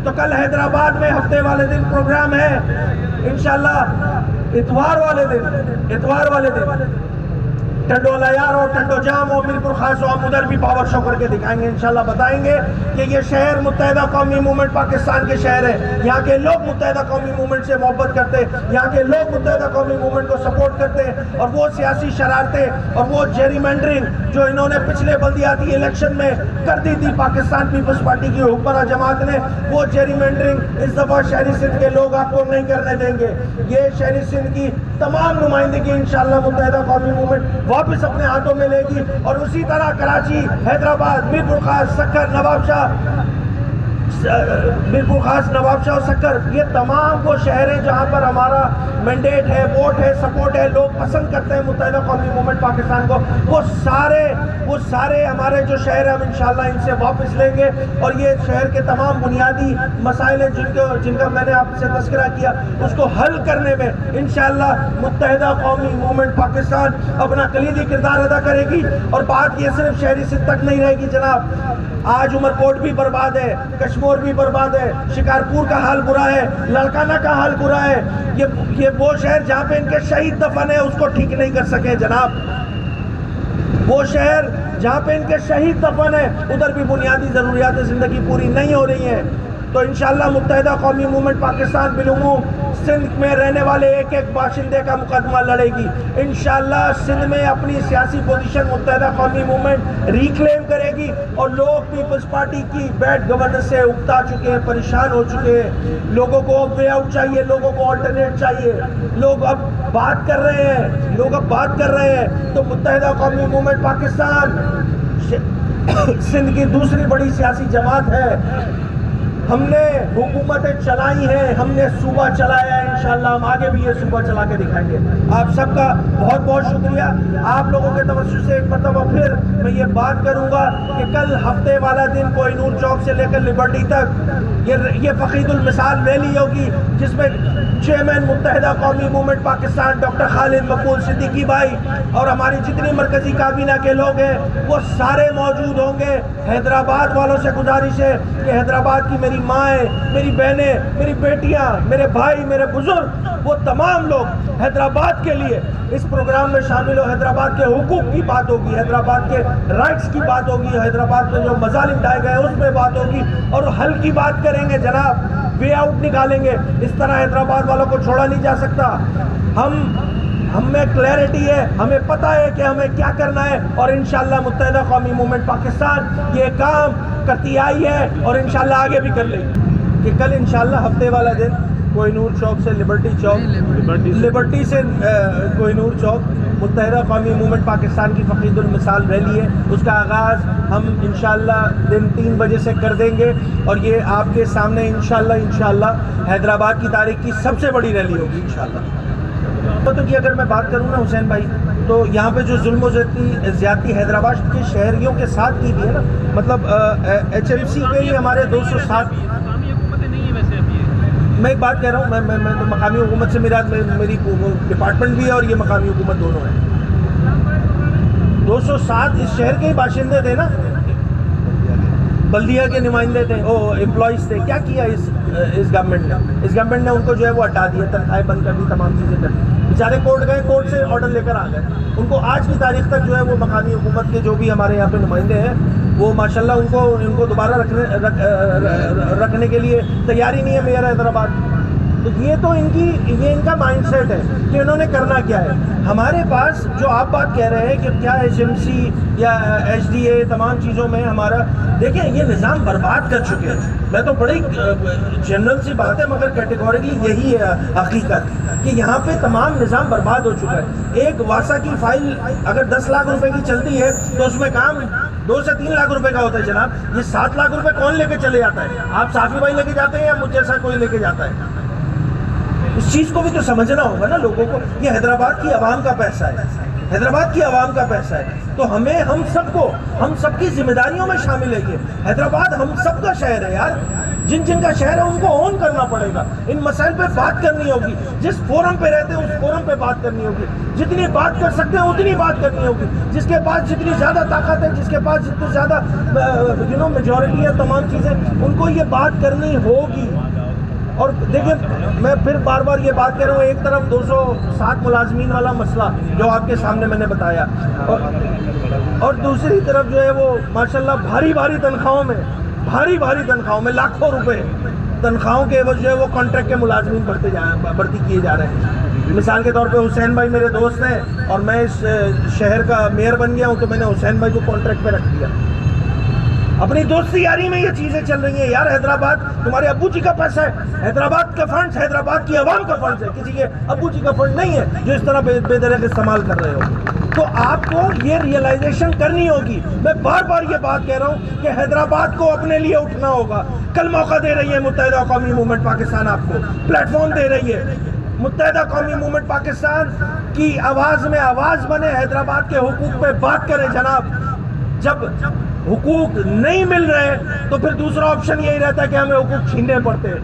تو کل حیدرآباد میں ہفتے والے دن پروگرام ہے انشاءاللہ، اتوار والے دن ٹنڈو لیار اور ٹنڈو جام اور میرپور خاص ہم ادھر بھی پاور شو کر کے دکھائیں گے انشاءاللہ، بتائیں گے کہ یہ شہر متحدہ قومی موومنٹ پاکستان کے شہر ہے، یہاں کے لوگ متحدہ قومی موومنٹ سے محبت کرتے ہیں، یہاں کے لوگ متحدہ قومی موومنٹ کو سپورٹ کرتے ہیں، اور وہ سیاسی شرارتیں اور وہ جیری مینڈرنگ جو انہوں نے پچھلے بلدیاتی الیکشن میں کر دی تھی پاکستان پیپلز پارٹی کی حکمراں جماعت نے، وہ جیری مینڈرنگ اس دفعہ شہری سندھ کے لوگ آپ کو نہیں کرنے دیں گے۔ یہ شہری سندھ کی تمام نمائندگی انشاءاللہ متحدہ قومی موومنٹ واپس اپنے ہاتھوں میں لے گی، اور اسی طرح کراچی، حیدرآباد، میرپور خاص، سکر، نواب شاہ اور سکر، یہ تمام وہ شہر ہیں جہاں پر ہمارا مینڈیٹ ہے، ووٹ ہے، سپورٹ ہے، لوگ پسند کرتے ہیں متحدہ قومی موومنٹ پاکستان کو، وہ سارے ہمارے جو شہر ہیں ہم انشاءاللہ ان سے واپس لیں گے، اور یہ شہر کے تمام بنیادی مسائل ہیں جن کا میں نے آپ سے تذکرہ کیا، اس کو حل کرنے میں انشاءاللہ متحدہ قومی موومنٹ پاکستان اپنا کلیدی کردار ادا کرے گی۔ اور بات یہ صرف شہری سندھ تک نہیں رہے گی جناب، آج عمرکوٹ بھی برباد ہے، کشمور بھی برباد ہے، شکارپور کا حال برا ہے، لاڑکانہ کا حال برا ہے، یہ وہ شہر جہاں پہ ان کے شہید دفن ہے اس کو ٹھیک نہیں کر سکے جناب، وہ شہر جہاں پہ ان کے شہید دفن ہے ادھر بھی بنیادی ضروریات زندگی پوری نہیں ہو رہی ہیں۔ تو انشاءاللہ متحدہ قومی موومنٹ پاکستان بالعموم سندھ میں رہنے والے ایک ایک باشندے کا مقدمہ لڑے گی، انشاءاللہ سندھ میں اپنی سیاسی پوزیشن متحدہ قومی موومنٹ ریکلیم کرے گی، اور لوگ پیپلز پارٹی کی بیڈ گورننس سے اکتا چکے ہیں، پریشان ہو چکے ہیں، لوگوں کو اب وے آؤٹ چاہیے، لوگوں کو آلٹرنیٹ چاہیے، لوگ اب بات کر رہے ہیں، تو متحدہ قومی موومنٹ پاکستان سندھ کی دوسری بڑی سیاسی جماعت ہے، ہم نے حکومتیں چلائی ہیں، ہم نے صوبہ چلایا ہے، انشاءاللہ ہم آگے بھی یہ صوبہ چلا کے دکھائیں گے۔ آپ سب کا بہت بہت شکریہ، آپ لوگوں کے توجہ سے ایک مرتبہ پھر میں یہ بات کروں گا کہ کل ہفتے والا دن کوہ نور چوک سے لے کر لبرٹی تک یہ فقید المثال ریلی ہوگی، جس میں چیئرمین متحدہ قومی موومنٹ پاکستان ڈاکٹر خالد مقبول صدیقی بھائی اور ہماری جتنی مرکزی کابینہ کے لوگ ہیں وہ سارے موجود ہوں گے۔ حیدرآباد والوں سے گزارش ہے کہ حیدرآباد کی میری مائیں، میری بہنیں، میری بیٹیاں، میرے بھائی، میرے بزرگ، وہ تمام لوگ حیدرآباد کے لیے اس پروگرام میں شامل ہو۔ حیدرآباد کے حقوق کی بات ہوگی، حیدرآباد کے رائٹس کی بات ہوگی، حیدرآباد میں جو مظالم ڈھائے گئے اس میں بات ہوگی، اور حل کی بات کریں گے جناب، وے آؤٹ نکالیں گے۔ اس طرح حیدرآباد والوں کو چھوڑا نہیں جا سکتا، ہم میں کلیئرٹی ہے، ہمیں پتہ ہے کہ ہمیں کیا کرنا ہے، اور انشاءاللہ متحدہ قومی موومنٹ پاکستان یہ کام کرتی آئی ہے اور انشاءاللہ آگے بھی کر لے گی۔ کہ کل انشاءاللہ ہفتے والا دن کوہ نور چوک سے لبرٹی سے کوہ نور چوک متحدہ قومی موومنٹ پاکستان کی فقید المثال ریلی ہے، اس کا آغاز ہم انشاءاللہ دن 3 بجے سے کر دیں گے، اور یہ آپ کے سامنے انشاءاللہ حیدرآباد کی تاریخ کی سب سے بڑی ریلی ہوگی انشاءاللہ۔ تو کہ اگر میں بات کروں نا حسین بھائی، تو یہاں پہ جو ظلم و زیادتی حیدرآباد کے شہریوں کے ساتھ کی گئی ہے نا، مطلب ایچ ایم سی کے لیے ہمارے 207، میں ایک بات کہہ رہا ہوں، میں تو مقامی حکومت سے میری ڈپارٹمنٹ بھی ہے اور یہ مقامی حکومت دونوں ہے، 207 اس شہر کے ہی باشندے تھے نا، بلدیہ کے نمائندے تھے، امپلائیز تھے، کیا کیا اس گورنمنٹ نے ان کو جو ہے وہ ہٹا دیا، تنخواہیں بند کر دی، تمام چیزیں کر دی، بیچارے کورٹ گئے، کورٹ سے آرڈر لے کر آ گئے، ان کو آج کی تاریخ تک جو ہے وہ مقامی حکومت کے جو بھی ہمارے یہاں پہ نمائندے ہیں وہ ماشاءاللہ ان کو دوبارہ رکھنے کے لیے تیاری نہیں ہے میئر حیدرآباد۔ تو یہ تو ان کا مائنڈ سیٹ ہے کہ انہوں نے کرنا کیا ہے۔ ہمارے پاس جو آپ بات کہہ رہے ہیں کہ کیا ایچ ایم سی یا ایچ ڈی اے تمام چیزوں میں ہمارا، دیکھیں یہ نظام برباد کر چکے ہیں، میں تو بڑی جنرل سی بات ہے مگر کیٹیگوریکلی یہی ہے حقیقت کہ یہاں پہ تمام نظام برباد ہو چکا ہے۔ ایک واسا کی فائل اگر 10 لاکھ روپے کی چلتی ہے تو اس میں کام 2 سے 3 لاکھ روپے کا ہوتا ہے جناب، یہ 7 لاکھ روپے کون لے کے چلے جاتا ہے؟ آپ صافی بھائی لے کے جاتے ہیں یا مجھ جیسا کوئی لے کے جاتا ہے؟ اس چیز کو بھی تو سمجھنا ہوگا نا لوگوں کو، یہ حیدرآباد کی عوام کا پیسہ ہے، حیدرآباد کی عوام کا پیسہ ہے، تو ہم سب کی ذمہ داریوں میں شامل ہے۔ یہ حیدرآباد ہم سب کا شہر ہے یار، جن جن کا شہر ہے ان کو اون کرنا پڑے گا. ان مسائل پہ بات کرنی ہوگی. جس فورم پہ رہتے ہیں اس فورم پہ بات کرنی ہوگی. جتنی بات کر سکتے ہیں اتنی بات کرنی ہوگی. جس کے پاس جتنی زیادہ طاقت ہے, جس کے پاس جتنی زیادہ میجورٹی ہے, تمام چیزیں ان کو یہ بات کرنی ہوگی. اور دیکھیں, میں پھر بار بار یہ بات کہہ رہا ہوں, ایک طرف 207 ملازمین والا مسئلہ جو آپ کے سامنے میں نے بتایا, اور دوسری طرف جو ہے وہ ماشاءاللہ بھاری تنخواہوں میں لاکھوں روپے تنخواہوں کے عوض جو ہے وہ کانٹریکٹ کے ملازمین بھرتی کیے جا رہے ہیں. مثال کے طور پہ حسین بھائی میرے دوست ہیں, اور میں اس شہر کا میئر بن گیا ہوں, تو میں نے حسین بھائی کو کانٹریکٹ پہ رکھ دیا. اپنی دوستی یاری میں یہ چیزیں چل رہی ہیں. یار حیدرآباد تمہارے ابو جی کا پیسہ ہے, حیدرآباد کا فنڈ حیدرآباد کی عوام کا فنڈ ہے, کسی کے ابو جی کا فنڈ نہیں ہے جو اس طرح بے درخت استعمال کر رہے ہو. تو آپ کو یہ ریئلائزیشن کرنی ہوگی. میں بار بار یہ بات کہہ رہا ہوں کہ حیدرآباد کو اپنے لیے اٹھنا ہوگا. کل موقع دے رہی ہے متحدہ قومی موومنٹ پاکستان, آپ کو پلیٹ فارم دے رہی ہے. متحدہ قومی موومنٹ پاکستان کی آواز میں آواز بنے, حیدرآباد کے حقوق پہ بات کریں جناب. جب حقوق نہیں مل رہے تو پھر دوسرا آپشن یہی رہتا ہے کہ ہمیں حقوق چھیننے پڑتے ہیں.